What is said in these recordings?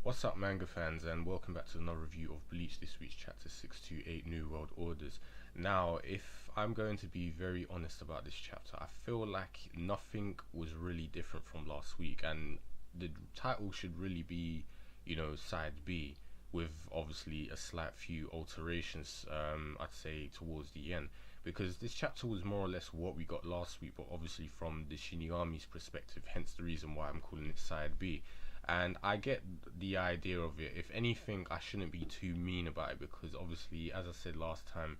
What's up, manga fans, and welcome back to another review of Bleach. This week's chapter 628, New World Orders. Now, if I'm going to be very honest about this chapter, I feel like nothing was really different from last week, and the title should really be, Side B, with obviously a slight few alterations, I'd say, towards the end. Because this chapter was more or less what we got last week, but obviously from the Shinigami's perspective, hence the reason why I'm calling it Side B. And I get the idea of it. If anything, I shouldn't be too mean about it because obviously, as I said last time,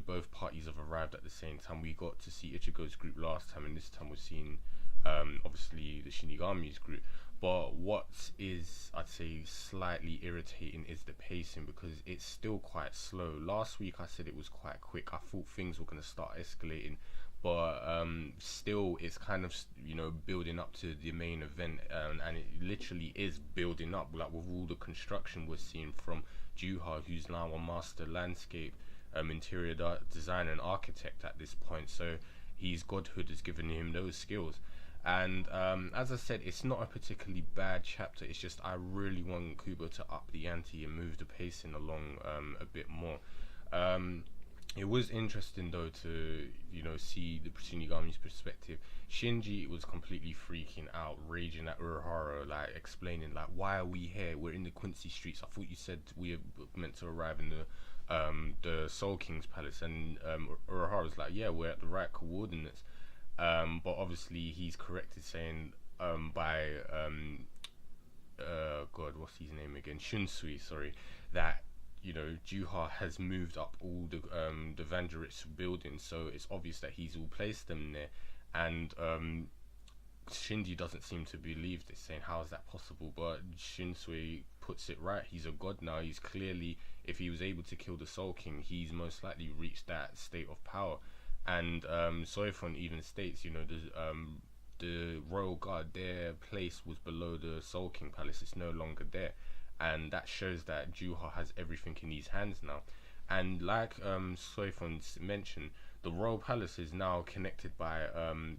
both parties have arrived at the same time. We got to see Ichigo's group last time, and this time we're seeing obviously the Shinigami's group. But what is, I'd say, slightly irritating is the pacing because it's still quite slow. Last week I said it was quite quick. I thought things were going to start escalating, but still it's kind of building up to the main event, and it literally is building up, like with all the construction we're seeing from Yhwach, who's now a master landscape interior designer and architect at this point. So his godhood has given him those skills. And as I said, it's not a particularly bad chapter. It's just I really want Kubo to up the ante and move the pacing along a bit more. It was interesting though to see the Shinigami's perspective. Shinji was completely freaking out, raging at Urahara, like explaining like, why are we here? We're in the Quincy streets. I thought you said we are meant to arrive in the Soul King's palace, and Urahara was like, yeah, we're at the right coordinates. But obviously he's corrected, saying by God, what's his name again? Shunsui, sorry, that Juha has moved up all the Vangerit's buildings, so it's obvious that he's all placed them there. And Shinji doesn't seem to believe this, saying, how is that possible? But Shunsui puts it right. He's a god now. He's clearly, if he was able to kill the Soul King, he's most likely reached that state of power. And Soifon even states, the royal guard, their place was below the Soul King palace. It's no longer there, and that shows that Juha has everything in his hands now. And like Soifon mentioned, the royal palace is now connected by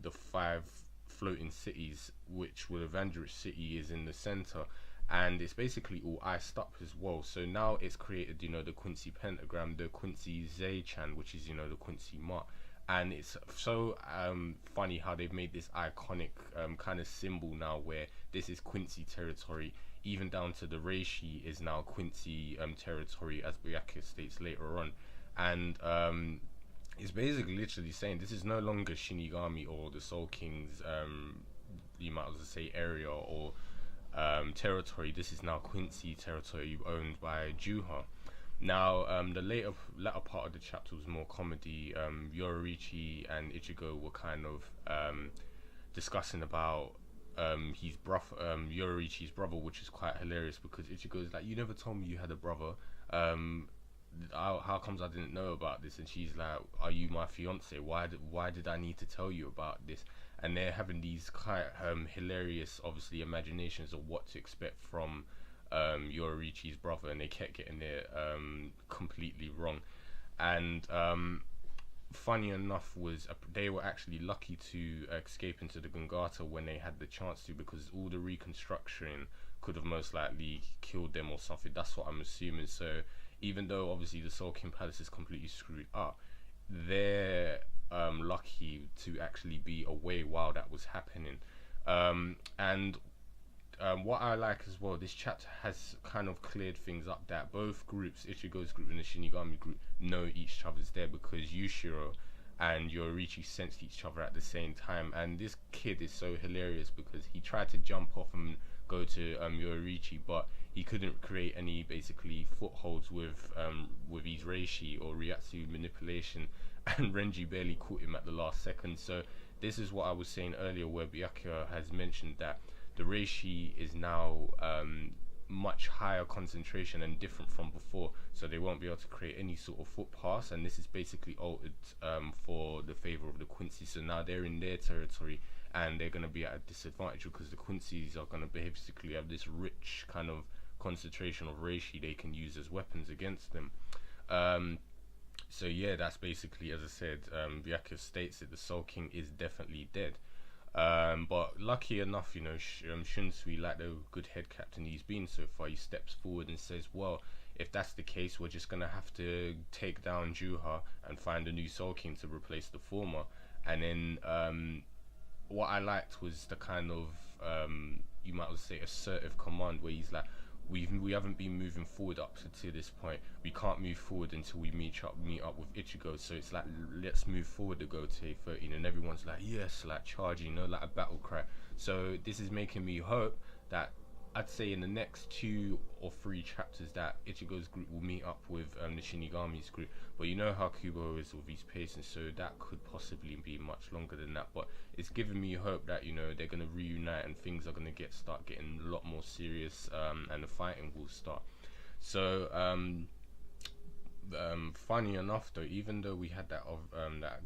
the 5 floating cities, which the Evangelist city is in the center, and it's basically all iced up as well. So now it's created, the Quincy pentagram, the Quincy Zay-chan, which is, the Quincy mark. And it's so funny how they've made this iconic kind of symbol now, where this is Quincy territory, even down to the reishi is now Quincy territory, as Byakuya states later on. And it's basically literally saying this is no longer Shinigami or the Soul King's, you might as well say, area or territory. This is now Quincy territory owned by Juha. Now, the latter part of the chapter was more comedy. Yoruichi and Ichigo were kind of discussing about his brother, Yoruichi's brother, which is quite hilarious because Ichigo's like, you never told me you had a brother. How comes I didn't know about this? And she's like, are you my fiance? Why did I need to tell you about this? And they're having these quite hilarious, obviously, imaginations of what to expect from Yoruichi's brother, and they kept getting it completely wrong. And funny enough was they were actually lucky to escape into the Gungata when they had the chance to, because all the reconstruction could have most likely killed them or something. That's what I'm assuming. So even though obviously the Soul King Palace is completely screwed up, they're lucky to actually be away while that was happening. And what I like as well, this chapter has kind of cleared things up, that both groups, Ichigo's group and the Shinigami group, know each other's there, because Yushiro and Yoruichi sensed each other at the same time. And this kid is so hilarious because he tried to jump off and go to Yoruichi, but he couldn't create any basically footholds with his reishi or Ryatsu manipulation, and Renji barely caught him at the last second. So this is what I was saying earlier, where Byakuya has mentioned that the reishi is now much higher concentration and different from before, so they won't be able to create any sort of foot pass, and this is basically altered for the favor of the Quincy. So now they're in their territory and they're going to be at a disadvantage because the Quincy's are going to basically have this rich kind of concentration of reishi they can use as weapons against them. So yeah, that's basically, as I said, Byakuya states that the Soul King is definitely dead. But lucky enough, Shunsui, like the good head captain he's been so far, he steps forward and says, well, if that's the case, we're just gonna have to take down Juha and find a new Soul King to replace the former. And then what I liked was the kind of you might well say assertive command where he's like, we haven't been moving forward up to this point. We can't move forward until we meet up with Ichigo. So it's like, let's move forward to go to A13, and everyone's like, yes, like charging, like a battle cry. So this is making me hope that I'd say in the next 2 or 3 chapters that Ichigo's group will meet up with the Shinigami's group. But you know how Kubo is with his pacing, so that could possibly be much longer than that. But it's giving me hope that they're gonna reunite and things are gonna start getting a lot more serious, and the fighting will start. So funny enough though, even though we had that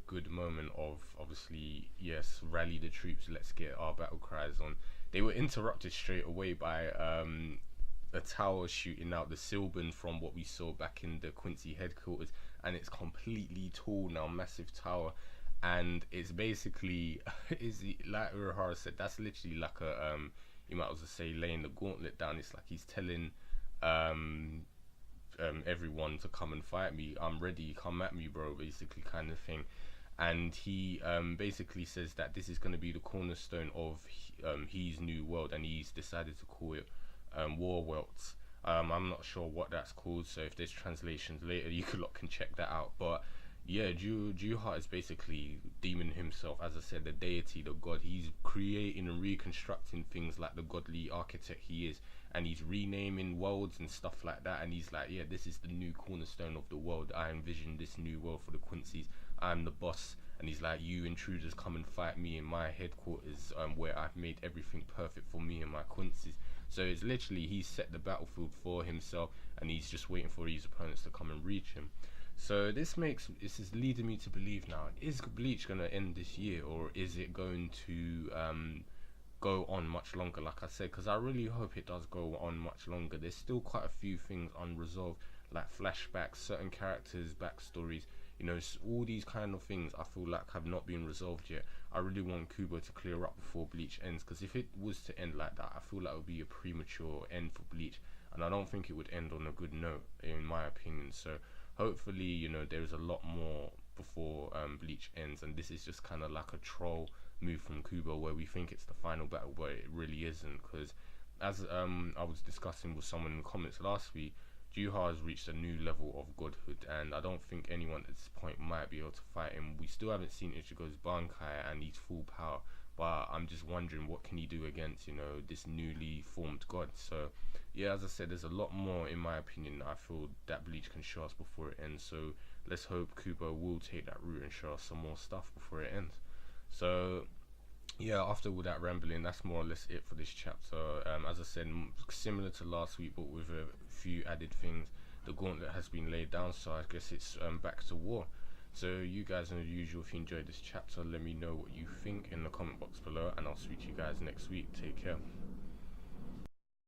good moment of obviously, yes, rally the troops, let's get our battle cries on, they were interrupted straight away by a tower shooting out the Silban from what we saw back in the Quincy headquarters, and it's completely tall now, massive tower, and it's basically is like Urahara said, that's literally like a you might as well say laying the gauntlet down. It's like he's telling everyone to come and fight me, I'm ready, come at me bro, basically, kind of thing. And he basically says that this is going to be the cornerstone of his new world, and he's decided to call it WAHRWELT. I'm not sure what that's called, so if there's translations later, you can check that out. But yeah, Juha is basically demon himself, as I said, the deity, the god. He's creating and reconstructing things like the godly architect he is, and he's renaming worlds and stuff like that. And he's like, yeah, this is the new cornerstone of the world. I envision this new world for the Quincy's. I'm the boss. And he's like, you intruders, come and fight me in my headquarters, where I've made everything perfect for me and my Quincy's. So it's literally, he's set the battlefield for himself, and he's just waiting for his opponents to come and reach him. So this is leading me to believe now, is Bleach going to end this year, or is it going to go on much longer, like I said? Because I really hope it does go on much longer. There's still quite a few things unresolved, like flashbacks, certain characters, backstories, all these kind of things I feel like have not been resolved yet. I really want Kubo to clear up before Bleach ends, because if it was to end like that, I feel like it would be a premature end for Bleach, and I don't think it would end on a good note, in my opinion. So hopefully, there's a lot more before Bleach ends, and this is just kind of like a troll move from Kubo where we think it's the final battle, but it really isn't. Because as I was discussing with someone in the comments last week, Juha has reached a new level of godhood, and I don't think anyone at this point might be able to fight him. We still haven't seen Ichigo's Bankai and his full power, but I'm just wondering what can he do against this newly formed god. So yeah, as I said, there's a lot more, in my opinion, I feel that Bleach can show us before it ends. So let's hope Kubo will take that route and show us some more stuff before it ends. So yeah, after all that rambling, that's more or less it for this chapter. As I said, similar to last week, but with a few added things. The gauntlet has been laid down, so I guess it's back to war. So you guys, as usual, if you enjoyed this chapter, let me know what you think in the comment box below, and I'll speak to you guys next week. Take care.